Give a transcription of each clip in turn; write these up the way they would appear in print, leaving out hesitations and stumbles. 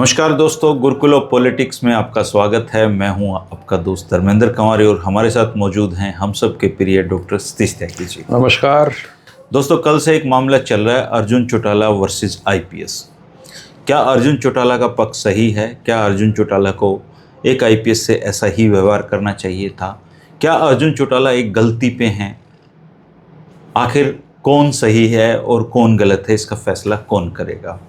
नमस्कार दोस्तों, Gurukul of politics में आपका स्वागत है। मैं हूं आपका दोस्त धर्मेंद्र कंवारी और हमारे साथ मौजूद हैं हम सब के प्रिय डॉक्टर सतीश त्यागी जी। नमस्कार दोस्तों, कल से एक मामला चल रहा है अर्जुन चौटाला वर्सेस आईपीएस। क्या अर्जुन चौटाला का पक्ष सही है? क्या अर्जुन चौटाला को एक आईपीएस से ऐसा ही व्यवहार करना चाहिए था? क्या अर्जुन चौटाला एक गलती पे हैं? आखिर कौन सही है और कौन गलत है, इसका फैसला कौन करेगा?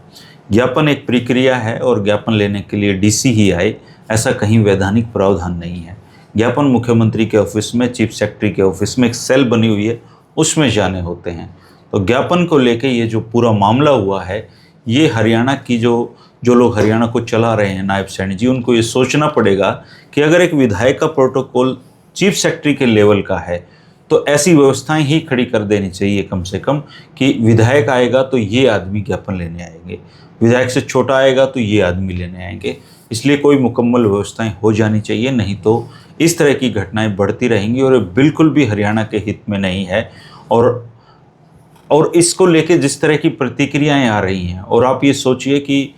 ज्ञापन एक प्रक्रिया है और ज्ञापन लेने के लिए डीसी ही आए, ऐसा कहीं वैधानिक प्रावधान नहीं है। ज्ञापन मुख्यमंत्री के ऑफिस में, चीफ सेक्रेटरी के ऑफिस में एक सेल बनी हुई है, उसमें जाने होते हैं। तो ज्ञापन को लेके ये जो पूरा मामला हुआ है, ये हरियाणा की जो लोग हरियाणा को चला रहे हैं, नायब सैनी जी, उनको ये सोचना पड़ेगा कि अगर एक विधायक का प्रोटोकॉल चीफ सेक्रेटरी के लेवल का है तो ऐसी व्यवस्थाएं ही खड़ी कर देनी चाहिए कम से कम, कि विधायक आएगा तो ये आदमी ज्ञापन लेने आएंगे, विधायक से छोटा आएगा तो ये आदमी लेने आएंगे। इसलिए कोई मुकम्मल व्यवस्थाएं हो जानी चाहिए, नहीं तो इस तरह की घटनाएं बढ़ती रहेंगी और ये बिल्कुल भी हरियाणा के हित में नहीं है। और इसको लेके जिस तरह की प्रतिक्रियाएं आ रही हैं, और आप ये सोचिए कि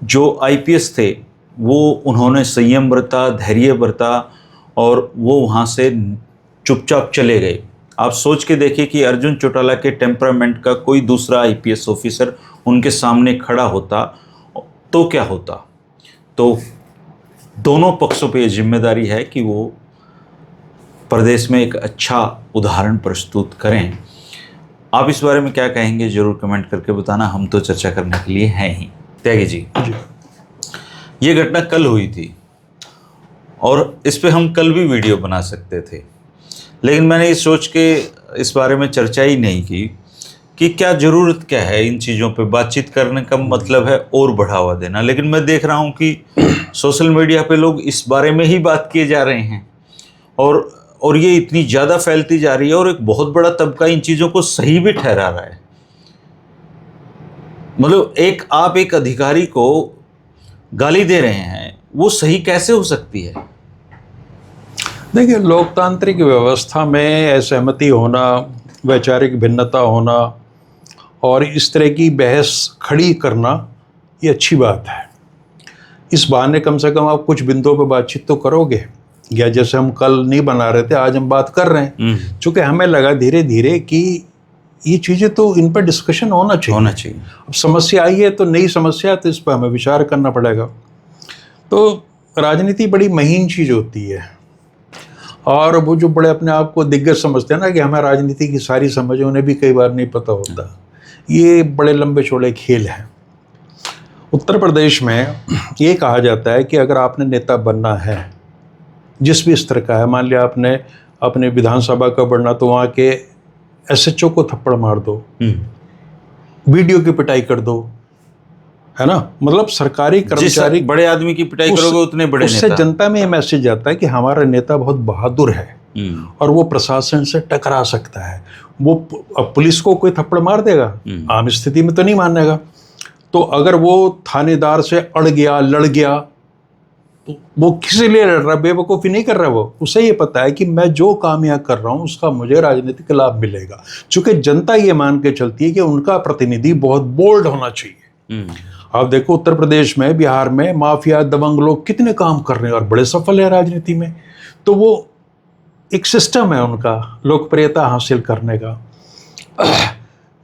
जो आईपीएस थे वो उन्होंने संयम बरता, धैर्य बरता और वो वहाँ से चुपचाप चले गए। आप सोच के देखिए कि अर्जुन चौटाला के टेम्परामेंट का कोई दूसरा आईपीएस ऑफिसर उनके सामने खड़ा होता तो क्या होता। तो दोनों पक्षों पे ये जिम्मेदारी है कि वो प्रदेश में एक अच्छा उदाहरण प्रस्तुत करें। आप इस बारे में क्या कहेंगे, जरूर कमेंट करके बताना, हम तो चर्चा करने के लिए हैं ही। त्यागी जी, ये घटना कल हुई थी और इस पे हम कल भी वीडियो बना सकते थे, लेकिन मैंने ये सोच के इस बारे में चर्चा ही नहीं की कि क्या ज़रूरत क्या है इन चीज़ों पे बातचीत करने का। मतलब है और बढ़ावा देना, लेकिन मैं देख रहा हूँ कि सोशल मीडिया पे लोग इस बारे में ही बात किए जा रहे हैं और ये इतनी ज़्यादा फैलती जा रही है और एक बहुत बड़ा तबका इन चीज़ों को सही भी ठहरा रहा है। मतलब आप एक अधिकारी को गाली दे रहे हैं, वो सही कैसे हो सकती है? देखिए, लोकतांत्रिक व्यवस्था में असहमति होना, वैचारिक भिन्नता होना और इस तरह की बहस खड़ी करना, ये अच्छी बात है। इस बहाने कम से कम आप कुछ बिंदुओं पर बातचीत तो करोगे। या जैसे हम कल नहीं बना रहे थे, आज हम बात कर रहे हैं, चूँकि हमें लगा धीरे धीरे कि ये चीज़ें तो इन पर डिस्कशन होना चाहिए। अब समस्या आई है तो नई समस्या, तो इस पर हमें विचार करना पड़ेगा। तो राजनीति बड़ी महीन चीज़ होती है और वो जो बड़े अपने आप को दिग्गज समझते हैं ना कि हमें राजनीति की सारी समझ, उन्हें भी कई बार नहीं पता होता। ये बड़े लंबे चौड़े खेल हैं। उत्तर प्रदेश में ये कहा जाता है कि अगर आपने नेता बनना है, जिस भी स्तर का है, मान लिया आपने अपने विधानसभा का बनना, तो वहाँ के एसएचओ को थप्पड़ मार दो, वीडियो की पिटाई कर दो, है ना। मतलब सरकारी कर्मचारी, बड़े आदमी की पिटाई करोगे उतने बड़े नेता। उससे जनता में ये मैसेज आता है कि हमारा नेता बहुत बहादुर है और वो प्रशासन से टकरा सकता है। वो पुलिस को कोई थप्पड़ मार देगा, आम स्थिति में तो नहीं मानेगा। तो अगर वो थानेदार से अड़ गया, लड़ गया, तो वो किसी लिए लड़ रहा, बेवकूफ़ी नहीं कर रहा। वो उसे ये पता है कि मैं जो काम यहाँ कर रहा हूँ उसका मुझे राजनीतिक लाभ मिलेगा। चूँकि जनता ये मान के चलती है कि उनका प्रतिनिधि बहुत बोल्ड होना चाहिए। आप देखो उत्तर प्रदेश में, बिहार में माफिया, दबंग लोग कितने काम कर रहे हैं और बड़े सफल है राजनीति में। तो वो एक सिस्टम है उनका लोकप्रियता हासिल करने का।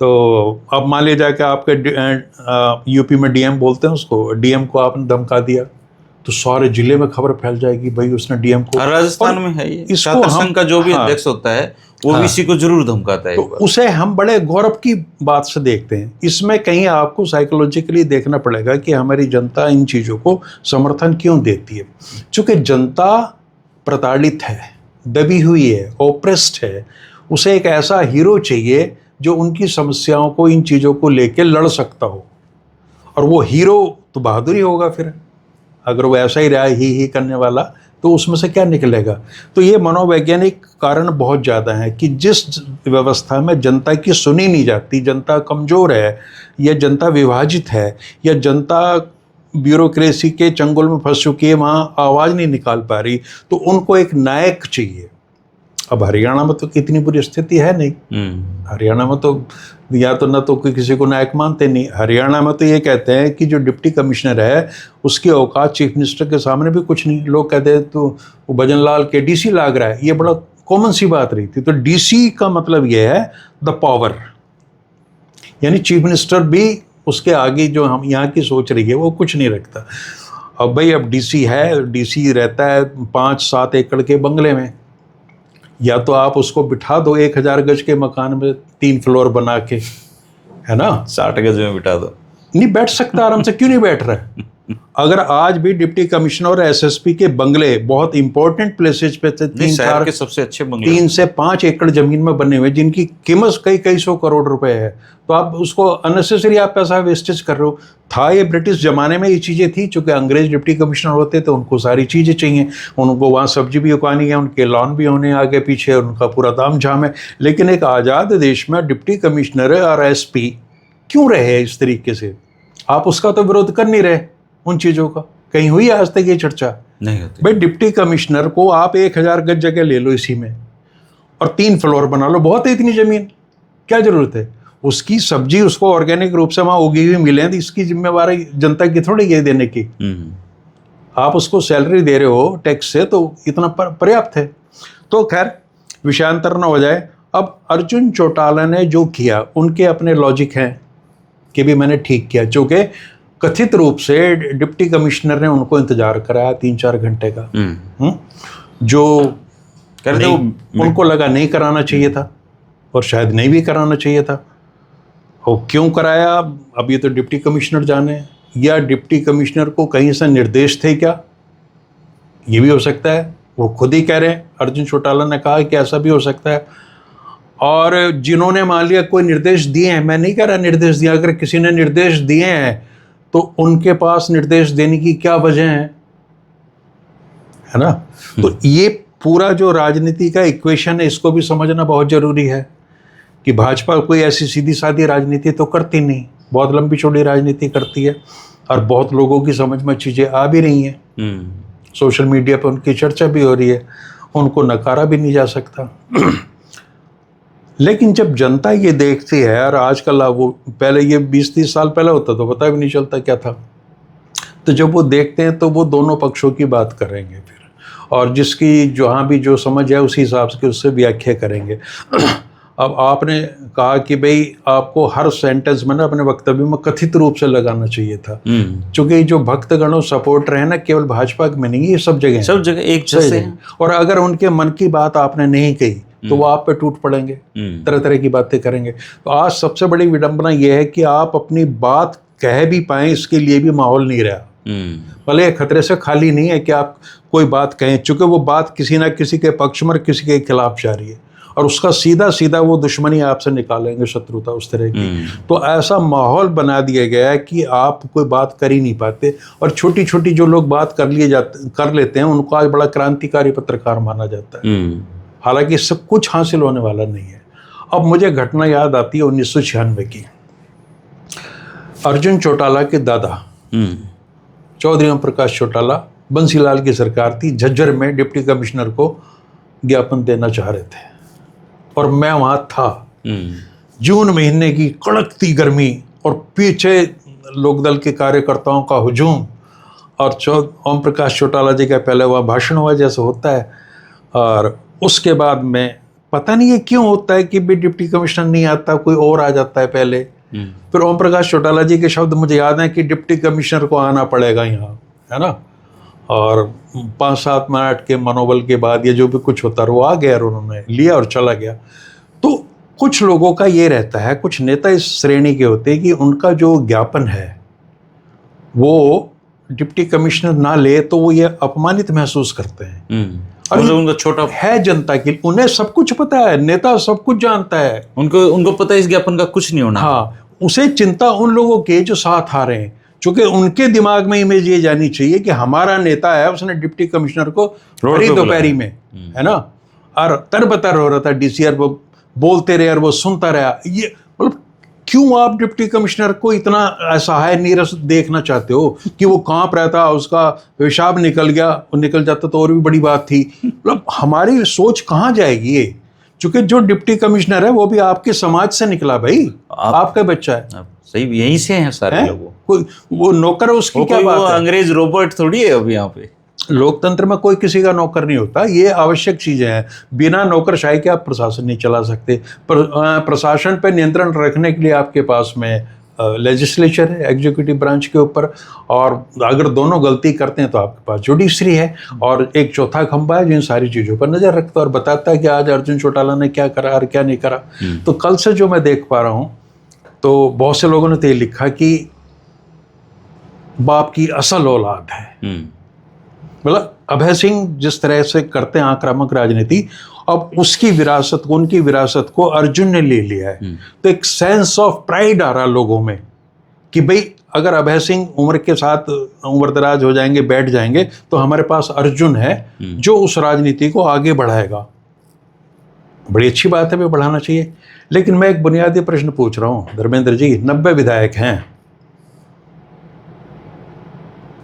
तो अब मान लीजिए कि आपके यूपी में डीएम बोलते हैं उसको, डीएम को आपने धमका दिया तो सारे जिले में खबर फैल जाएगी, भाई उसने डीएम को। राजस्थान में है ये, छात्र संघ का जो भी अध्यक्ष होता है वो भी इसी को जरूर धमकाता है। तो उसे हम बड़े गौरव की बात से देखते हैं। इसमें कहीं आपको साइकोलॉजिकली देखना पड़ेगा कि हमारी जनता इन चीज़ों को समर्थन क्यों देती है। चूँकि जनता प्रताड़ित है, दबी हुई है, ओप्रेस्ड है। उसे एक ऐसा हीरो चाहिए जो उनकी समस्याओं को, इन चीज़ों को लेकर लड़ सकता हो। और वो हीरो तो बहादुर ही होगा फिर। अगर वो ऐसा ही रहा ही करने वाला, तो उसमें से क्या निकलेगा। तो ये मनोवैज्ञानिक कारण बहुत ज़्यादा है कि जिस व्यवस्था में जनता की सुनी नहीं जाती, जनता कमज़ोर है या जनता विभाजित है या जनता ब्यूरोक्रेसी के चंगुल में फंस चुकी है, वहाँ आवाज़ नहीं निकाल पा रही, तो उनको एक नायक चाहिए। अब हरियाणा में तो इतनी बुरी स्थिति है नहीं। हरियाणा में तो या तो ना तो कोई किसी को नायक मानते नहीं। हरियाणा में तो ये कहते हैं कि जो डिप्टी कमिश्नर है उसकी औकात चीफ मिनिस्टर के सामने भी कुछ नहीं। लोग कहते हैं तो वो भजन लाल के डीसी लाग रहा है, ये बड़ा कॉमन सी बात रही थी। तो डीसी का मतलब ये है द पावर, यानी चीफ मिनिस्टर भी उसके आगे जो हम यहाँ की सोच रही है वो कुछ नहीं रखता। अब भाई अब डीसी है, डीसी रहता है 5-7 एकड़ के बंगले में, या तो आप उसको बिठा दो 1000 गज के मकान में 3 फ्लोर बना के, है ना, 60 गज में बिठा दो। नहीं बैठ सकता आराम से, क्यों नहीं बैठ रहा है? अगर आज भी डिप्टी कमिश्नर और एसएसपी के बंगले बहुत इंपॉर्टेंट प्लेसेज पे थे, 3-4 के सबसे अच्छे बंगले 3 से 5 एकड़ जमीन में बने हुए जिनकी कीमत कई 100 करोड़ रुपए है, तो आप उसको अननेसेसरी आप पैसा वेस्टेज कर रहे हो। था ये ब्रिटिश जमाने में ये चीज़ें थी, चूंकि अंग्रेज डिप्टी कमिश्नर होते तो उनको सारी चीज़ें चाहिए, उनको वहाँ सब्जी भी उगानी है, उनके लॉन भी होने आगे पीछे, उनका पूरा दाम झाम है। लेकिन एक आज़ाद देश में डिप्टी कमिश्नर और एसपी क्यों रहे इस तरीके से? आप उसका तो विरोध कर नहीं रहे उन चीज़ों का। कहीं हुई आज तक ये चर्चा? नहीं होती। भाई डिप्टी कमिश्नर को आप 1000 गज जगह ले लो इसी में और 3 फ्लोर बना लो, बहुत है इतनी जमीन, क्या जरूरत है? उसकी सब्जी उसको ऑर्गेनिक रूप से वहाँ उगी हुई मिले तो इसकी जिम्मेवारी जनता की थोड़ी ये देने की। आप उसको सैलरी दे रहे हो टैक्स से, तो इतना पर्याप्त है। तो खैर विषयांतर न हो जाए। अब अर्जुन चौटाला ने जो किया उनके अपने लॉजिक हैं कि भी मैंने ठीक किया, चूँकि कथित रूप से डिप्टी कमिश्नर ने उनको इंतजार कराया 3-4 घंटे का, जो उनको लगा नहीं कराना चाहिए था और शायद नहीं भी कराना चाहिए था। और क्यों कराया अब ये तो डिप्टी कमिश्नर जाने, या डिप्टी कमिश्नर को कहीं से निर्देश थे क्या, ये भी हो सकता है। वो खुद ही कह रहे हैं, अर्जुन चौटाला ने कहा कि ऐसा भी हो सकता है। और जिन्होंने मान लिया कोई निर्देश दिए हैं, मैं नहीं कह रहा निर्देश दिया, अगर किसी ने निर्देश दिए हैं तो उनके पास निर्देश देने की क्या वजह है ना? तो ये पूरा जो राजनीति का इक्वेशन है इसको भी समझना बहुत जरूरी है कि भाजपा कोई ऐसी सीधी सादी राजनीति तो करती नहीं, बहुत लंबी चौड़ी राजनीति करती है और बहुत लोगों की समझ में चीज़ें आ भी रही हैं। सोशल मीडिया पर उनकी चर्चा भी हो रही है, उनको नकारा भी नहीं जा सकता। लेकिन जब जनता ये देखती है, और आजकल वो पहले ये 20-30 साल पहले होता तो पता भी नहीं चलता क्या था, तो जब वो देखते हैं तो वो दोनों पक्षों की बात करेंगे फिर, और जिसकी जहाँ भी जो समझ है उसी हिसाब से उससे व्याख्या करेंगे। अब आपने कहा कि भाई आपको हर सेंटेंस में ना अपने वक्तव्य में कथित रूप से लगाना चाहिए था, क्योंकि जो भक्तगणों सपोर्टर हैं ना केवल भाजपा में नहीं, ये सब जगह एक जैसे हैं। और अगर उनके मन की बात आपने नहीं कही तो वो आप पे टूट पड़ेंगे, तरह तरह की बातें करेंगे। तो आज सबसे बड़ी विडंबना ये है कि आप अपनी बात कह भी पाएं इसके लिए भी माहौल नहीं रहा। भले खतरे से खाली नहीं है कि आप कोई बात कहें, चूंकि वो बात किसी ना किसी के पक्ष में किसी के खिलाफ जा रही है और उसका सीधा सीधा वो दुश्मनी आपसे निकालेंगे, शत्रुता उस तरह की। तो ऐसा माहौल बना दिया गया है कि आप कोई बात कर ही नहीं पाते, और छोटी छोटी जो लोग बात कर लेते हैं उनको आज बड़ा क्रांतिकारी पत्रकार माना जाता है। हालांकि इससे कुछ हासिल होने वाला नहीं है। अब मुझे घटना याद आती है 1996 की। अर्जुन चौटाला के दादा चौधरी ओम प्रकाश चौटाला, बंसीलाल की सरकार थी, झज्जर में डिप्टी कमिश्नर को ज्ञापन देना चाह रहे थे और मैं वहाँ था। जून महीने की कड़कती गर्मी और पीछे लोकदल के कार्यकर्ताओं का हुजूम, और ओम प्रकाश चौटाला जी का पहले वहाँ भाषण हुआ जैसे होता है, और उसके बाद में पता नहीं है क्यों होता है कि भी डिप्टी कमिश्नर नहीं आता, कोई और आ जाता है पहले। फिर ओम प्रकाश चौटाला जी के शब्द मुझे याद हैं कि डिप्टी कमिश्नर को आना पड़ेगा यहाँ, है ना। और 5-7 मिनट के मनोबल के बाद ये जो भी कुछ होता वो आ गया और उन्होंने लिया और चला गया। तो कुछ लोगों का ये रहता है, कुछ नेता इस श्रेणी के होते हैं कि उनका जो ज्ञापन है वो डिप्टी कमिश्नर ना ले तो वो ये अपमानित महसूस करते हैं। और उनका छोटा है जनता की, उन्हें सब कुछ पता है, नेता सब कुछ जानता है, उनको पता है इस ज्ञापन का कुछ नहीं होना। हाँ, उसे चिंता उन लोगों के जो साथ आ रहे हैं, क्योंकि उनके दिमाग में इमेज ये जानी चाहिए कि हमारा नेता है, उसने डिप्टी कमिश्नर को बड़ी दोपहरी में, है ना, और तरबतर हो रहा था डीसीआर, वो बोलते रहे और वो सुनता रहा। ये मतलब क्यों आप डिप्टी कमिश्नर को इतना असहाय नीरस देखना चाहते हो कि वो कांप रहा था, उसका पेशाब निकल गया, वो निकल जाता तो और भी बड़ी बात थी। मतलब हमारी सोच कहाँ जाएगी ये? क्योंकि जो डिप्टी कमिश्नर है वो भी आपके समाज से निकला भाई, आपका बच्चा है। सही, यहीं से हैं सारे लोग। कोई वो नौकर है उसकी क्या बात है? अंग्रेज रोबोट थोड़ी है अब यहाँ पे। लोकतंत्र में कोई किसी का नौकर नहीं होता, ये आवश्यक चीजें हैं। बिना नौकरशाही के आप प्रशासन नहीं चला सकते। प्रशासन पे नियंत्रण रखने के लिए आपके पास में लेजिस्लेचर है, एग्जीक्यूटिव ब्रांच के ऊपर, और अगर दोनों गलती करते हैं तो आपके पास जुडिशरी है, और एक चौथा खंभा है जो इन सारी चीज़ों पर नज़र रखता है और बताता है कि आज अर्जुन चौटाला ने क्या करा और क्या नहीं करा। तो कल से जो मैं देख पा रहा हूँ, तो बहुत से लोगों ने तो ये लिखा कि बाप की असल औलाद है। मतलब अभय सिंह जिस तरह से करते हैं आक्रामक राजनीति, अब उसकी विरासत को, उनकी विरासत को अर्जुन ने ले लिया है। तो एक सेंस ऑफ प्राइड आ रहा लोगों में कि भाई अगर अभय सिंह उम्र के साथ उम्रदराज हो जाएंगे, बैठ जाएंगे, तो हमारे पास अर्जुन है जो उस राजनीति को आगे बढ़ाएगा। बड़ी अच्छी बात है, भी बढ़ाना चाहिए। लेकिन मैं एक बुनियादी प्रश्न पूछ रहा हूं धर्मेंद्र जी, 90 विधायक हैं,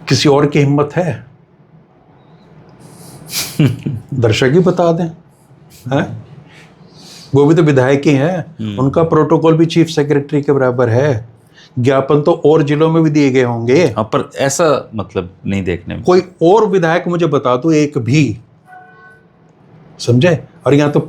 किसी और की हिम्मत है? दर्शक ही बता दें, हैं? वो भी तो विधायक ही हैं, उनका प्रोटोकॉल भी चीफ सेक्रेटरी के बराबर है, ज्ञापन तो और जिलों में भी दिए गए होंगे। पर ऐसा मतलब नहीं देखने में। कोई और विधायक मुझे बता दो एक भी, समझे? और यहाँ तो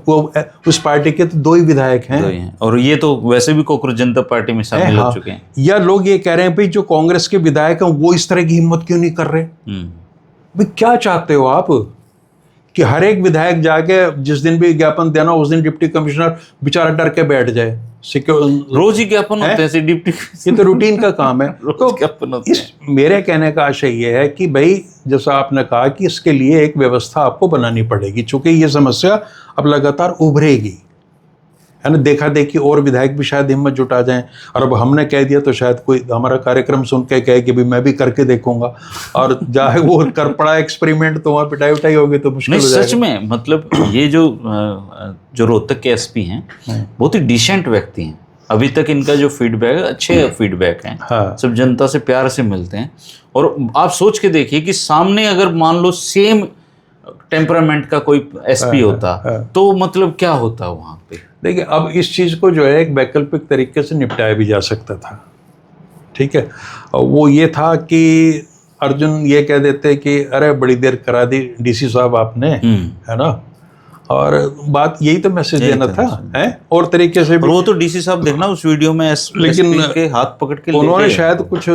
उस पार्टी के तो 2 ही विधायक हैं, और ये तो वैसे भी कॉकरोच जनता पार्टी में शामिल हो चुके हैं। या लोग ये कह रहे हैं भाई जो कांग्रेस के विधायक हैं वो इस तरह की हिम्मत क्यों नहीं कर रहे? भाई क्या चाहते हो आप कि हर एक विधायक जाके जिस दिन भी ज्ञापन देना उस दिन डिप्टी कमिश्नर बेचारा डर के बैठ जाए? रोज ही ज्ञापन होते हैं डिप्टी, ये तो रूटीन का काम है। तो ज्ञापन होते हैं। मेरे कहने का आशय ये है कि भाई जैसा आपने कहा कि इसके लिए एक व्यवस्था आपको बनानी पड़ेगी, चूंकि ये समस्या अब लगातार उभरेगी, है ना। देखा देखी और विधायक भी शायद हिम्मत जुटा जाएं, और अब हमने कह दिया तो शायद कोई हमारा कार्यक्रम सुन के कहे कि भाई मैं भी करके देखूंगा, और चाहे वो कर पड़ा एक्सपेरिमेंट तो वहाँ पिटाई उठाई होगी तो मुश्किल हो जाएगा। सच में मतलब ये जो रोहतक के एसपी हैं बहुत ही डिसेंट व्यक्ति हैं। अभी तक इनका जो फीडबैक है अच्छे फीडबैक हैं। हाँ। सब जनता से प्यार से मिलते हैं। और आप सोच के देखिए कि सामने अगर मान लो सेम टेम्परामेंट का कोई एसपी होता तो मतलब क्या होता वहाँ पे। देखिए अब इस चीज़ को जो है एक वैकल्पिक तरीके से निपटाया भी जा सकता था, ठीक है। वो ये था कि अर्जुन ये कह देते कि अरे बड़ी देर करा दी डीसी साहब आपने, है ना, और बात यही तो मैसेज देना था, है। और तरीके से भी वो तो डीसी साहब देखना उस वीडियो में लेकिन के हाथ पकड़ के उन्होंने शायद कुछ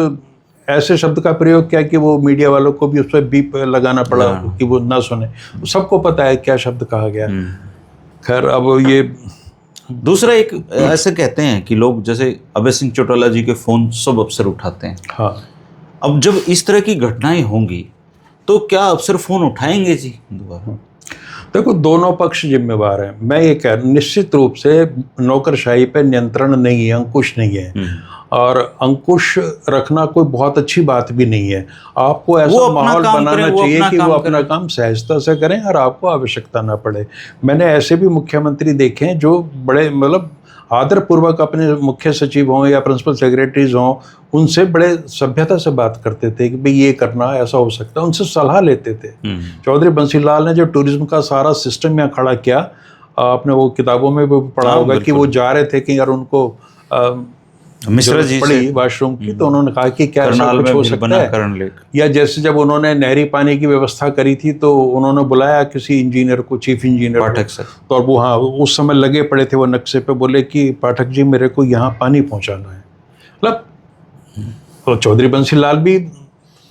ऐसे शब्द का प्रयोग किया कि वो मीडिया वालों को भी उस पर बीप लगाना पड़ा कि वो ना सुने। सबको पता है क्या शब्द कहा गया। खैर अब ये दूसरा एक ऐसे कहते हैं कि लोग जैसे अभय सिंह चौटाला जी के फोन सब अफसर उठाते हैं। हाँ, अब जब इस तरह की घटनाएं होंगी तो क्या अफसर फोन उठाएंगे जी दोबारा? देखो दोनों पक्ष जिम्मेवार हैं। मैं ये कह निश्चित रूप से नौकरशाही पे नियंत्रण नहीं है, अंकुश नहीं है, और अंकुश रखना कोई बहुत अच्छी बात भी नहीं है। आपको ऐसा माहौल बनाना चाहिए कि वो अपना काम सहजता से करें और आपको आवश्यकता ना पड़े। मैंने ऐसे भी मुख्यमंत्री देखे हैं जो बड़े मतलब आदरपूर्वक अपने मुख्य सचिव हों या प्रिंसिपल सेक्रेटरीज हों, उनसे बड़े सभ्यता से बात करते थे कि भाई ये करना ऐसा हो सकता है, उनसे सलाह लेते थे। चौधरी बंसीलाल ने जो टूरिज्म का सारा सिस्टम यहाँ खड़ा किया, आपने वो किताबों में भी पढ़ा होगा कि वो जा रहे थे कि यार उनको मिश्रा जी पड़ी वाशरूम की, तो उन्होंने कहा कि क्या ऐसा कुछ हो सकता है। या जैसे जब उन्होंने नहरी पानी की व्यवस्था करी थी तो उन्होंने बुलाया किसी इंजीनियर को, चीफ इंजीनियर पाठक सर, तो वो हाँ उस समय लगे पड़े थे वो नक्शे पे, बोले कि पाठक जी मेरे को यहाँ पानी पहुँचाना है। मतलब तो चौधरी बंसीलाल भी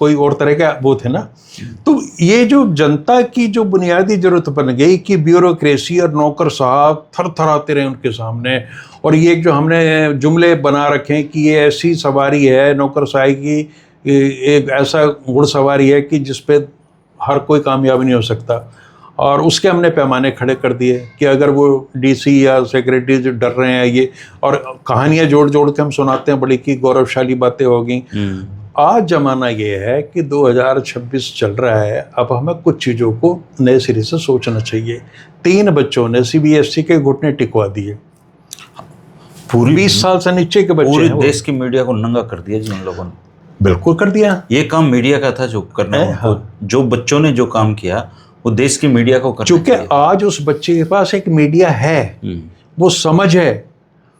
कोई और तरह का वो थे ना। तो ये जो जनता की जो बुनियादी जरूरत बन गई कि ब्यूरोक्रेसी और नौकर साहब थर थर आते रहे उनके सामने, और ये जो हमने जुमले बना रखे हैं कि ये ऐसी सवारी है नौकरशाही की, एक ऐसा घुड़सवारी है कि जिस पे हर कोई कामयाब नहीं हो सकता, और उसके हमने पैमाने खड़े कर दिए कि अगर वो डीसी या सेक्रेटरी जो डर रहे हैं ये, और कहानियाँ जोड़ जोड़ के हम सुनाते हैं बड़ी की गौरवशाली बातें हो गई। आज जमाना ये है कि 2026 चल रहा है, अब हमें कुछ चीज़ों को नए सिरे से सोचना चाहिए। 3 बच्चों ने CBSE के घुटने टिकवा दिए। पूरी 20 साल से नीचे के बच्चे पूरे हैं वो। देश की मीडिया को नंगा कर दिया जी उन लोगों ने। बिल्कुल कर दिया। ये काम मीडिया का था जो करना उनको, जो बच्चों ने जो काम किया वो देश की मीडिया को करना क्योंकि चाहिए। आज उस बच्चे के पास एक मीडिया है, वो समझ है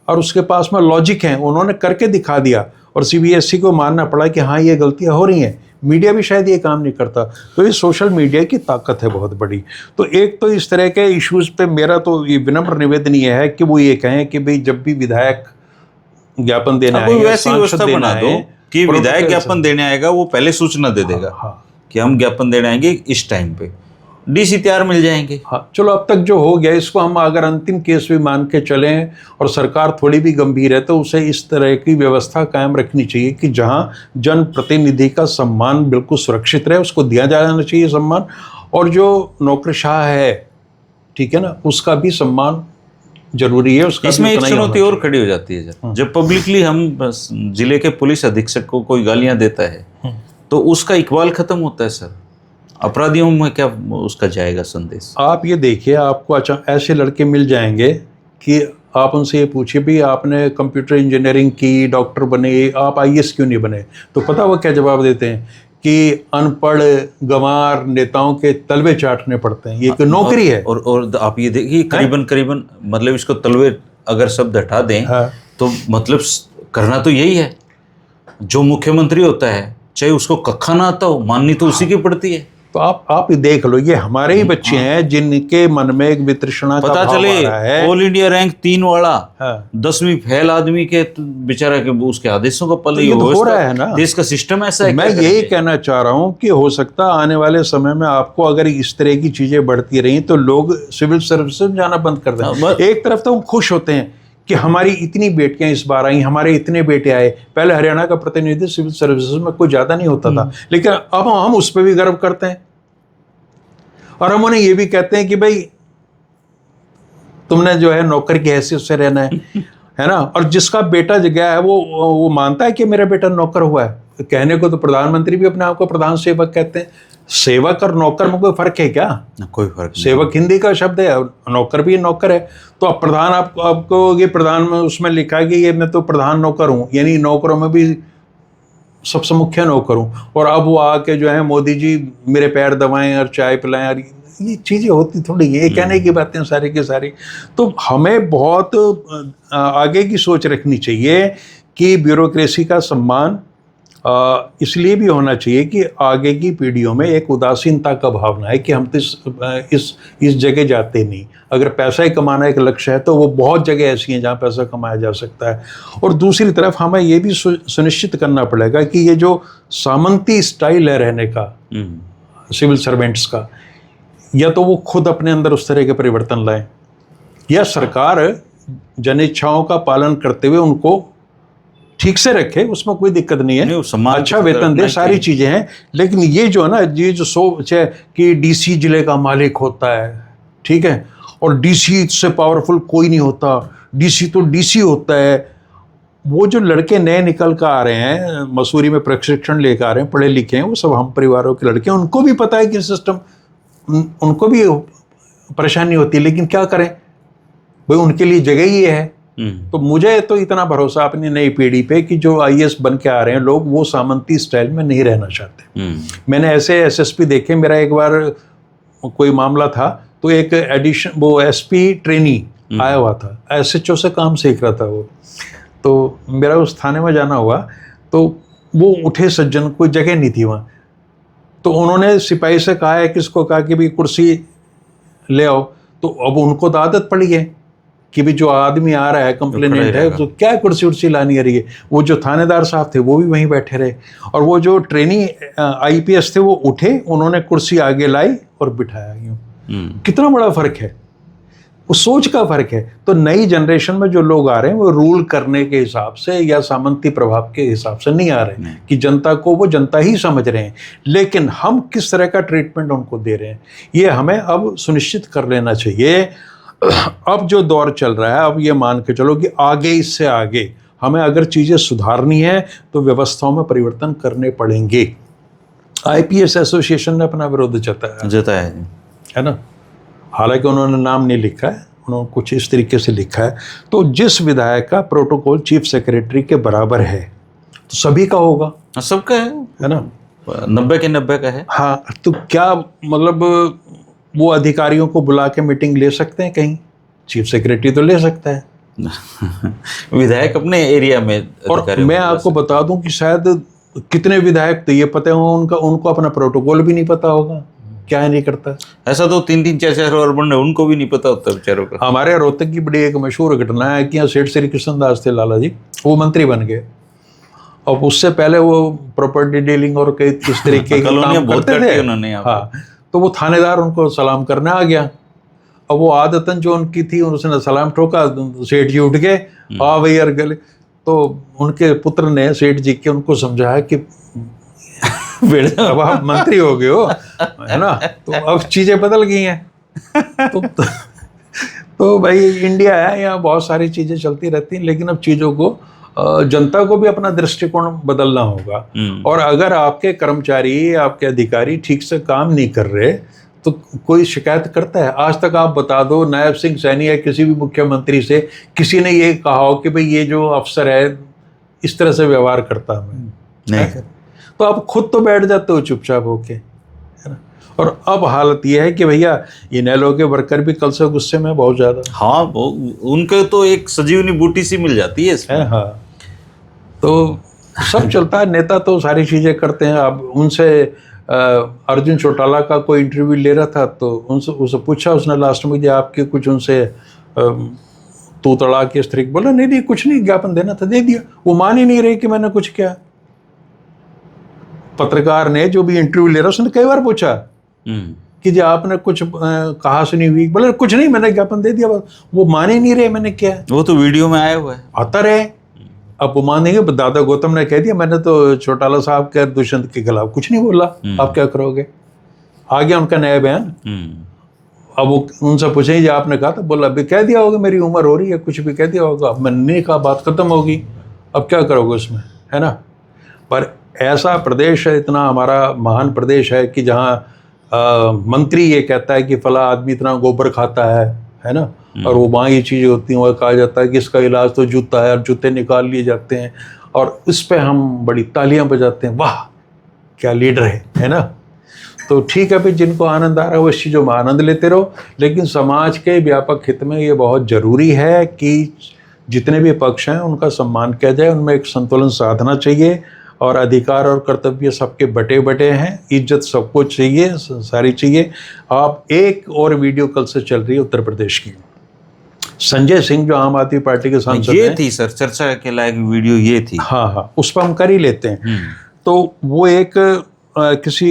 और उसके पास में लॉजिक है, उन्होंने करके दिखा दिया और सीबीएसई को मानना पड़ा कि हाँ ये गलतियां हो रही हैं। मीडिया भी शायद ये काम नहीं करता। तो ये सोशल मीडिया की ताकत है बहुत बड़ी। तो एक तो इस तरह के इश्यूज पे मेरा तो ये विनम्र निवेदन ये है कि वो ये कहें कि भाई जब भी विधायक ज्ञापन देने कोई आए, वैसी व्यवस्था बना दो कि विधायक ज्ञापन देने आएगा वो पहले सूचना दे देगा कि हम ज्ञापन देने आएंगे इस टाइम पे, डीसी तैयार मिल जाएंगे। हाँ चलो, अब तक जो हो गया इसको हम अगर अंतिम केस भी मान के चलें और सरकार थोड़ी भी गंभीर है तो उसे इस तरह की व्यवस्था कायम रखनी चाहिए कि जहां जनप्रतिनिधि का सम्मान बिल्कुल सुरक्षित रहे, उसको दिया जाना चाहिए सम्मान, और जो नौकरशाह है, ठीक है ना, उसका भी सम्मान जरूरी है। उसका इसमें भी एक उतना ही चुनौती होना और खड़ी हो जाती है सर, जब पब्लिकली हम बस जिले के पुलिस अधीक्षक को कोई गालियां देता है तो उसका इकबाल खत्म होता है सर, अपराधियों में क्या उसका जाएगा संदेश। आप ये देखिए, आपको अच्छा ऐसे लड़के मिल जाएंगे कि आप उनसे ये पूछिए भी आपने कंप्यूटर इंजीनियरिंग की, डॉक्टर बने, आप आईएएस क्यों नहीं बने, तो पता वो क्या जवाब देते हैं कि अनपढ़ गंवार नेताओं के तलवे चाटने पड़ते हैं, ये कोई नौकरी है। और आप ये देखिए करीबन करीबन मतलब इसको तलवे अगर शब्द हटा दें तो मतलब करना तो यही है। जो मुख्यमंत्री होता है चाहे उसको कक्खा ना आता हो, माननी तो उसी की पड़ती है। तो आप देख लो, ये हमारे ही बच्चे हैं जिनके मन में एक वितृष्णा का पता भाव चले आ रहा है। ऑल इंडिया रैंक 3 वाला 10वीं फेल आदमी के बेचारा के उसके आदेशों का पल ये तो हो रहा है ना, देश का सिस्टम ऐसा है। मैं यही कहना चाह रहा हूं कि हो सकता है आने वाले समय में आपको अगर इस तरह की चीजें बढ़ती रही तो लोग सिविल सर्विस में जाना बंद कर दें। एक तरफ तो हम खुश होते हैं कि हमारी इतनी बेटियां इस बार आई, हमारे इतने बेटे आए। पहले हरियाणा का प्रतिनिधि सिविल सर्विसेज में कोई ज्यादा नहीं होता था, लेकिन अब हम उस पर भी गर्व करते हैं और हम उन्हें ये भी कहते हैं कि भाई तुमने जो है नौकर की हैसियत से रहना है ना। और जिसका बेटा गया है वो मानता है कि मेरा बेटा नौकर हुआ है। कहने को तो प्रधानमंत्री भी अपने आप को प्रधान सेवक कहते हैं। सेवक और नौकर में कोई फर्क है क्या? कोई फर्क नहीं। सेवक हिंदी का शब्द है, नौकर भी नौकर है। तो अब प्रधान आपको ये प्रधान में उसमें लिखा है कि ये मैं तो प्रधान नौकर हूँ, यानी नौकरों में भी सबसे मुख्य नौकर हूँ। और अब वो आके जो है मोदी जी मेरे पैर दबाएं और चाय पिलाएं, और ये चीज़ें होती थोड़ी है, ये कहने की बातें सारी की सारी। तो हमें बहुत आगे की सोच रखनी चाहिए कि ब्यूरोक्रेसी का सम्मान इसलिए भी होना चाहिए कि आगे की पीढ़ियों में एक उदासीनता का भावना है कि हम तो इस जगह जाते नहीं। अगर पैसा ही कमाना एक लक्ष्य है तो वो बहुत जगह ऐसी हैं जहाँ पैसा कमाया जा सकता है। और दूसरी तरफ हमें ये भी सुनिश्चित करना पड़ेगा कि ये जो सामंती स्टाइल है रहने का सिविल सर्वेंट्स का, या तो वो खुद अपने अंदर उस तरह के परिवर्तन लाएं, या सरकार जनिच्छाओं का पालन करते हुए उनको ठीक से रखे, उसमें कोई दिक्कत नहीं है, अच्छा वेतन दे, सारी चीजें हैं। लेकिन ये जो है ना, ये जो सोच है कि डीसी जिले का मालिक होता है, ठीक है, और डीसी से पावरफुल कोई नहीं होता, डीसी तो डीसी होता है। वो जो लड़के नए निकल कर आ रहे हैं, मसूरी में प्रशिक्षण लेकर आ रहे हैं, पढ़े लिखे हैं, वो सब हम परिवारों के लड़के हैं, उनको भी पता है कि सिस्टम, उनको भी परेशानी होती है, लेकिन क्या करें भाई, उनके लिए जगह ही है। तो मुझे तो इतना भरोसा अपनी नई पीढ़ी पे कि जो आईएएस बन के आ रहे हैं लोग, वो सामंती स्टाइल में नहीं रहना चाहते। मैंने ऐसे एसएसपी देखे। मेरा एक बार कोई मामला था तो एक एडिशन, वो एसपी ट्रेनी आया हुआ था, एसएचओ से काम सीख रहा था वो। तो मेरा उस थाने में जाना हुआ, तो वो उठे सज्जन, कोई जगह नहीं थी वहाँ। तो उन्होंने सिपाही से कहा है, किसको कहा कि भाई कुर्सी ले आओ। तो अब उनको तो आदत पड़ी है कि भी जो आदमी आ रहा है कंप्लेनेंट है, तो क्या कुर्सी उर्सी लानी है रही है। वो जो थानेदार साहब थे वो भी वहीं बैठे रहे, और वो जो ट्रेनी आईपीएस थे वो उठे, उन्होंने कुर्सी आगे लाई और बिठाया यूं। कितना बड़ा फर्क है, उस सोच का फर्क है। तो नई जनरेशन में जो लोग आ रहे हैं वो रूल करने के हिसाब से या सामंती प्रभाव के हिसाब से नहीं आ रहे हैं कि जनता को वो जनता ही समझ रहे हैं, लेकिन हम किस तरह का ट्रीटमेंट उनको दे रहे हैं ये हमें अब सुनिश्चित कर लेना चाहिए। अब जो दौर चल रहा है, अब ये मान के चलो कि आगे, इससे आगे हमें अगर चीज़ें सुधारनी है तो व्यवस्थाओं में परिवर्तन करने पड़ेंगे। आईपीएस एसोसिएशन ने अपना विरोध जताया है ना, हालांकि उन्होंने नाम नहीं लिखा है, उन्होंने कुछ इस तरीके से लिखा है, तो जिस विधायक का प्रोटोकॉल चीफ सेक्रेटरी के बराबर है तो सभी का होगा, सबका है ना? 90 के 90 का है। हाँ, तो क्या मतलब वो अधिकारियों को बुला के मीटिंग ले सकते हैं कहीं? चीफ सेक्रेटरी तो ले सकता है। विधायक अपने एरिया में और अधिकारियों मैं को बुला आपको बता दूं कि शायद कितने विधायक तो ये पता हो उनको अपना प्रोटोकॉल भी नहीं पता होगा, क्या है नहीं करता। ऐसा तो 3-3 4-4 और बंदे उनको भी नहीं पता होता बेचारों का। हमारे रोहतक की बड़ी एक मशहूर घटना है कि यहाँ सेठ श्री कृष्णदास थे लाला जी, वो मंत्री बन गए, और उससे पहले वो प्रॉपर्टी डीलिंग और कई इस तरीके के कॉलोनियां काम बहुत करते करती थे। उन्होंने यहाँ पे। हाँ, तो वो थानेदार उनको सलाम करने आ गया, अब वो आदतन जो उनकी थी उसने सलाम ठोका, सेठ जी उठ गए, हाँ भैया गले, तो उनके पुत्र ने सेठ जी के उनको समझाया कि अब आप मंत्री हो गए हो, है ना, तो अब चीजें बदल गई हैं। तो भाई इंडिया है, यहाँ बहुत सारी चीजें चलती रहती हैं, लेकिन अब चीजों को जनता को भी अपना दृष्टिकोण बदलना होगा। और अगर आपके कर्मचारी, आपके अधिकारी ठीक से काम नहीं कर रहे तो कोई शिकायत करता है? आज तक आप बता दो, नायब सिंह सैनी या किसी भी मुख्यमंत्री से किसी ने ये कहा हो कि भाई ये जो अफसर है इस तरह से व्यवहार करता है? नहीं। तो आप खुद तो बैठ जाते हो चुपचाप होके, है ना। और अब हालत ये है कि भैया ये नैलो के वर्कर भी कल से गुस्से में बहुत ज्यादा। हाँ, वो उनके तो एक सजीवनी बूटी सी मिल जाती है इसमें। हाँ, तो सब चलता है, नेता तो सारी चीजें करते हैं। अब उनसे अर्जुन चौटाला का कोई इंटरव्यू ले रहा था, तो उनसे पूछा उसने लास्ट में कि आपके कुछ उनसे तू तड़ा के इस तरीके, बोला नहीं कुछ नहीं, ज्ञापन देना था दे दिया। वो मान ही नहीं रहे कि मैंने कुछ किया। पत्रकार ने जो भी इंटरव्यू ले रहा उसने कई बार पूछा कि जी आपने कुछ कहा सुनी हुई, बोले कुछ नहीं, मैंने ज्ञापन दे दिया। वो मान ही नहीं रहे मैंने क्या। वो तो वीडियो में आया हुआ है, आता रहे। अब वो मानेंगे, दादा गौतम ने कह दिया मैंने तो चौटाला साहब के दुष्यंत के खिलाफ कुछ नहीं बोला, आप क्या करोगे? आ गया उनका नया बयान। अब वो उनसे पूछे जी आपने कहा था, बोला अभी कह दिया होगा, मेरी उम्र हो रही है, कुछ भी कह दिया होगा, अब मैंने नहीं कहा, बात खत्म होगी, अब क्या करोगे उसमें, है ना। पर ऐसा प्रदेश है, इतना हमारा महान प्रदेश है कि जहाँ मंत्री ये कहता है कि फला आदमी इतना गोबर खाता है ना, और वो वहाँ ये चीज़ें होती हैं, वह कहा जाता है कि इसका इलाज तो जूता है, और जूते निकाल लिए जाते हैं, और इस पे हम बड़ी तालियां बजाते हैं, वाह क्या लीडर है ना। तो ठीक है भाई, जिनको आनंद आ रहा है वो इस चीज़ों में आनंद लेते रहो, लेकिन समाज के व्यापक हित में ये बहुत ज़रूरी है कि जितने भी पक्ष हैं उनका सम्मान किया जाए, उनमें एक संतुलन साधना चाहिए, और अधिकार और कर्तव्य सबके बटे बटे हैं, इज्जत सबको चाहिए, सारी चाहिए। आप एक और वीडियो कल से चल रही है उत्तर प्रदेश की, संजय सिंह जो आम आदमी पार्टी के सांसद ये थी सर चर्चा के लायक वीडियो, ये थी। हाँ, उस पर हम कर ही लेते हैं। तो वो एक किसी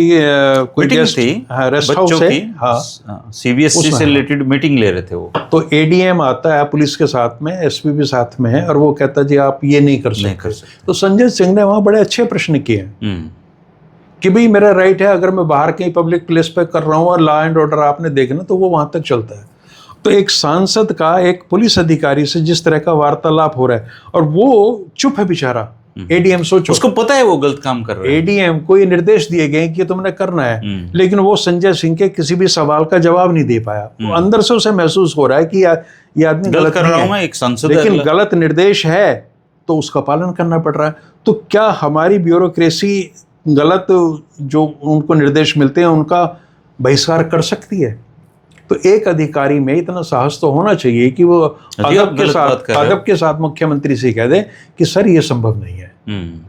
कोई गेस्ट थी, रेस्ट हाउस है, हाँ, सीबीएसई से रिलेटेड मीटिंग ले रहे थे वो। तो एडीएम आता है पुलिस के साथ में, एसपी भी साथ में है, और वो कहता है जी आप ये नहीं कर सकते। तो संजय सिंह ने वहाँ बड़े अच्छे प्रश्न किए कि भाई मेरा राइट है, अगर मैं बाहर कहीं पब्लिक प्लेस पे कर रहा हूँ और लॉ एंड ऑर्डर आपने देखना तो वो वहाँ तक चलता है। तो एक सांसद का एक पुलिस अधिकारी से जिस तरह का वार्तालाप हो रहा है, और वो चुप है बेचारा, एडीएम सोचो, उसको पता है वो गलत काम कर रहा है, एडीएम को ये निर्देश दिए गए कि तुमने करना है, लेकिन वो संजय सिंह के किसी भी सवाल का जवाब नहीं दे पाया। तो अंदर से उसे महसूस हो रहा है कि ये आदमी गलत कर रहा हूं मैं, एक सांसद, लेकिन गलत निर्देश है तो उसका पालन करना पड़ रहा है। तो क्या हमारी ब्यूरोक्रेसी गलत जो उनको निर्देश मिलते हैं उनका बहिष्कार कर सकती है? तो एक अधिकारी में इतना साहस तो होना चाहिए कि वो अदब के साथ मुख्यमंत्री से कह दे कि सर ये संभव नहीं है,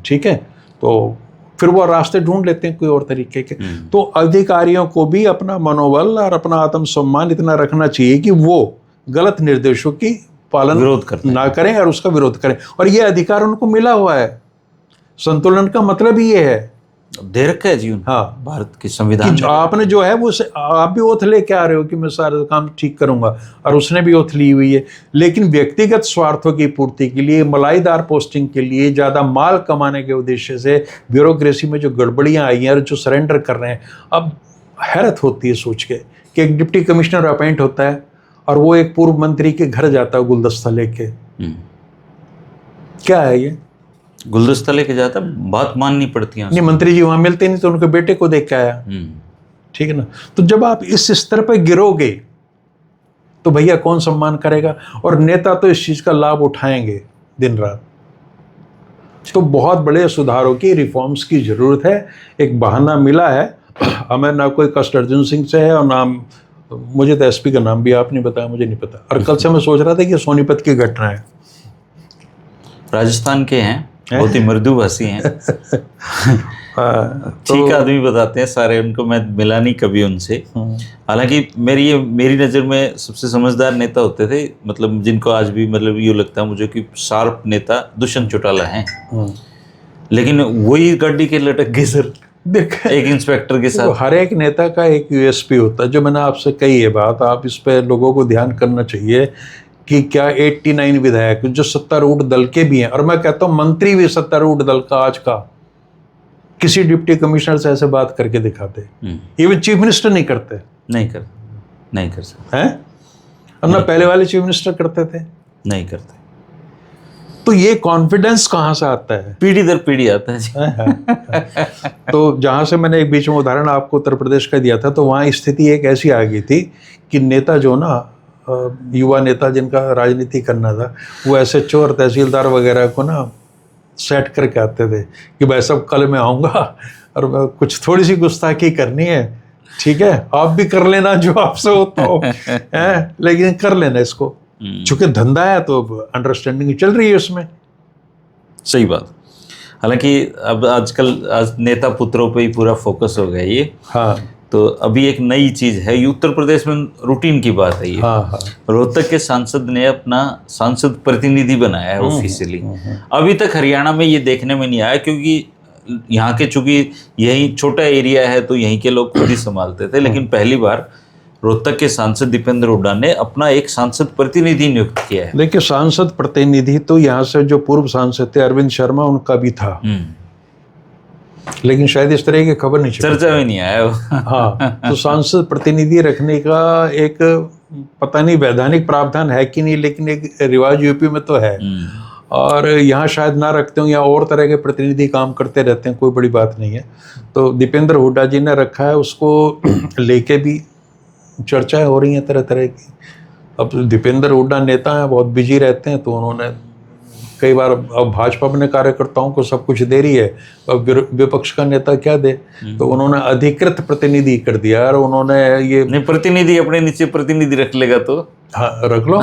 ठीक है, तो फिर वो रास्ते ढूंढ लेते हैं कोई और तरीके के। तो अधिकारियों को भी अपना मनोबल और अपना आत्मसम्मान इतना रखना चाहिए कि वो गलत निर्देशों की पालन ना करें और उसका विरोध करें, और ये अधिकार उनको मिला हुआ है। संतुलन का मतलब ही ये है, दे रखा है जी, हाँ, भारत के संविधान कि आपने जो है वो आप भी ओथ लेके आ रहे हो कि मैं सारा काम ठीक करूंगा, और उसने भी ओथ ली हुई है, लेकिन व्यक्तिगत स्वार्थों की पूर्ति के लिए, मलाईदार पोस्टिंग के लिए, ज़्यादा माल कमाने के उद्देश्य से ब्यूरोक्रेसी में जो गड़बड़ियाँ आई हैं और जो सरेंडर कर रहे हैं, अब हैरत होती है सोच के कि एक डिप्टी कमिश्नर अपॉइंट होता है और वो एक पूर्व मंत्री के घर जाता है गुलदस्ता लेके। क्या है ये? गुलदस्ता लेके जाता, बात माननी पड़ती है। नहीं, मंत्री जी वहां मिलते नहीं तो उनके बेटे को देख के आया, ठीक है ना। तो जब आप इस स्तर पर गिरोगे तो भैया कौन सम्मान करेगा? और नेता तो इस चीज़ का लाभ उठाएंगे दिन रात। तो बहुत बड़े सुधारों की, रिफॉर्म्स की ज़रूरत है। एक बहाना मिला है, हमें ना कोई कष्ट अर्जुन सिंह से है और नाम, मुझे तो एसपी का नाम भी आपने बताया, मुझे नहीं पता। और कल से मैं सोच रहा था कि सोनीपत की घटना है, राजस्थान के हैं, बहुत ही मृदुभाषी हैं। ठीक आदमी बताते हैं सारे, उनको मैं मिला नहीं कभी उनसे। हालांकि मेरी नज़र में सबसे समझदार नेता होते थे, मतलब जिनको आज भी मतलब यूँ लगता है मुझे कि शार्प नेता दुष्यंत चौटाला हैं। लेकिन वही गाड़ी के लटक गए सर एक इंस्पेक्टर के साथ। हर एक नेता का एक यूएसपी होता है, जो मैंने आपसे कही है बात, आप इस पे लोगों को ध्यान करना चाहिए कि क्या 89 विधायक जो सत्तारूढ़ दल के भी हैं, और मैं कहता हूँ मंत्री भी सत्तारूढ़ दल का आज का, किसी डिप्टी कमिश्नर से ऐसे बात करके दिखाते, इवन चीफ मिनिस्टर नहीं करते, नहीं कर सकते हैं, और ना पहले वाले चीफ मिनिस्टर करते थे, नहीं करते। तो ये कॉन्फिडेंस कहाँ से आता है? पीढ़ी दर पीढ़ी आता है। तो जहाँ से मैंने एक बीच में उदाहरण आपको उत्तर प्रदेश का दिया था, तो वहाँ स्थिति एक ऐसी आ गई थी कि नेता जो ना, युवा नेता जिनका राजनीति करना था, वो ऐसे चोर तहसीलदार वगैरह को ना सेट करके आते थे कि भाई सब कल मैं आऊँगा और कुछ थोड़ी सी गुस्ताखी करनी है, ठीक है, आप भी कर लेना जो आपसे होता हो, लेकिन कर लेना इसको, चूंकि धंधा है तो अंडरस्टैंडिंग चल रही है उसमें। सही बात। हालांकि अब आजकल नेता पुत्रों पे ही पूरा फोकस हो गया ये। हाँ। तो अभी एक नई चीज है, उत्तर प्रदेश में रूटीन की बात है ये। हाँ। रोहतक के सांसद ने अपना सांसद प्रतिनिधि बनाया है ऑफिशियली। अभी तक हरियाणा में ये देखने में नहीं आया, क्योंकि यहाँ के चूंकि यही छोटा एरिया है तो यहीं के लोग खुद ही संभालते थे, लेकिन पहली बार रोहतक के सांसद दीपेंद्र हुड्डा ने अपना एक सांसद प्रतिनिधि नियुक्त किया है। देखिए, सांसद प्रतिनिधि तो यहाँ से जो पूर्व सांसद थे अरविंद शर्मा, उनका भी था, लेकिन शायद इस तरह की खबर नहीं, चर्चा में नहीं आया। हाँ, तो सांसद प्रतिनिधि रखने का एक पता नहीं वैधानिक प्रावधान है कि नहीं, लेकिन एक रिवाज यूपी में तो है, और यहाँ शायद ना रखते हो, या और तरह के प्रतिनिधि काम करते रहते हैं, कोई बड़ी बात नहीं है। तो दीपेंद्र हुड्डा जी ने रखा है, उसको लेके भी चर्चाएं हो रही हैं तरह तरह की। अब दीपेंद्र हुड्डा नेता हैं, बहुत बिजी रहते हैं, तो उन्होंने कई बार, अब भाजपा अपने कार्यकर्ताओं को सब कुछ दे रही है, अब विपक्ष का नेता क्या दे, तो उन्होंने अधिकृत प्रतिनिधि कर दिया, और उन्होंने ये नहीं, प्रतिनिधि अपने नीचे प्रतिनिधि रख लेगा तो हाँ रख लो।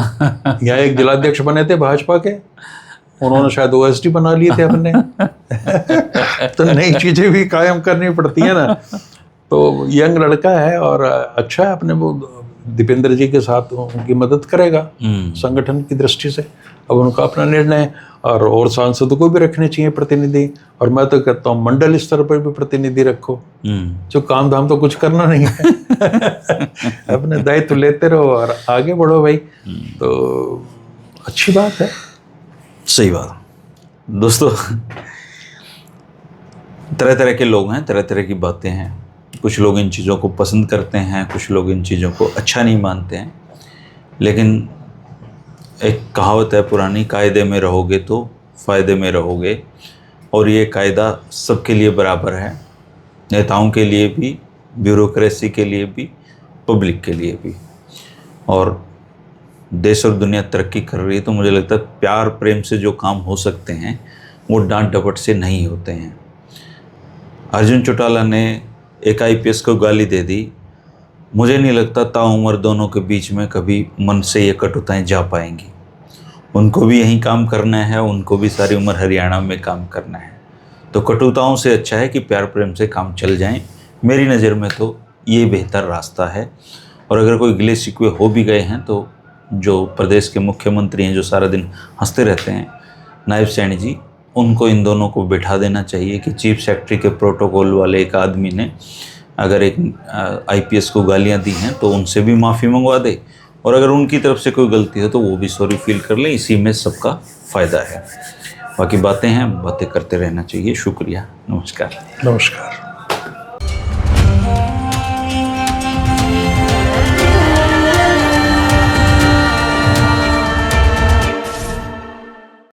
यहाँ एक जिलाध्यक्ष बने थे भाजपा के, उन्होंने शायद ओएसडी बना लिए थे अपने। तो नई चीजें भी कायम करनी पड़ती है ना। तो यंग लड़का है और अच्छा है, अपने वो दीपेंद्र जी के साथ उनकी मदद करेगा संगठन की दृष्टि से। अब उनका अपना निर्णय है, और सांसदों को भी रखने चाहिए प्रतिनिधि, और मैं तो कहता हूँ मंडल स्तर पर भी प्रतिनिधि रखो, जो काम धाम तो कुछ करना नहीं है। अपने दायित्व लेते रहो और आगे बढ़ो भाई, तो अच्छी बात है। सही बात। दोस्तों, तरह तरह के लोग हैं, तरह तरह की बातें हैं, कुछ लोग इन चीज़ों को पसंद करते हैं, कुछ लोग इन चीज़ों को अच्छा नहीं मानते हैं, लेकिन एक कहावत है पुरानी, कायदे में रहोगे तो फ़ायदे में रहोगे, और ये कायदा सबके लिए बराबर है, नेताओं के लिए भी, ब्यूरोक्रेसी के लिए भी, पब्लिक के लिए भी। और देश और दुनिया तरक्की कर रही है, तो मुझे लगता है प्यार प्रेम से जो काम हो सकते हैं वो डांट डपट से नहीं होते हैं। अर्जुन चौटाला ने एक आईपीएस को गाली दे दी, मुझे नहीं लगता ताउम्र दोनों के बीच में कभी मन से ये कटुताएं जा पाएंगी। उनको भी यहीं काम करना है, उनको भी सारी उम्र हरियाणा में काम करना है, तो कटुताओं से अच्छा है कि प्यार प्रेम से काम चल जाएं। मेरी नज़र में तो ये बेहतर रास्ता है। और अगर कोई गिले शिकवे हो भी गए हैं, तो जो प्रदेश के मुख्यमंत्री हैं, जो सारा दिन हंसते रहते हैं, नायब सैनी जी, उनको इन दोनों को बिठा देना चाहिए कि चीफ सेक्रेटरी के प्रोटोकॉल वाले एक आदमी ने अगर एक आईपीएस को गालियां दी हैं तो उनसे भी माफ़ी मंगवा दे, और अगर उनकी तरफ से कोई गलती हो तो वो भी सॉरी फील कर ले। इसी में सबका फ़ायदा है। बाकी बातें हैं, बातें करते रहना चाहिए। शुक्रिया, नमस्कार। नमस्कार।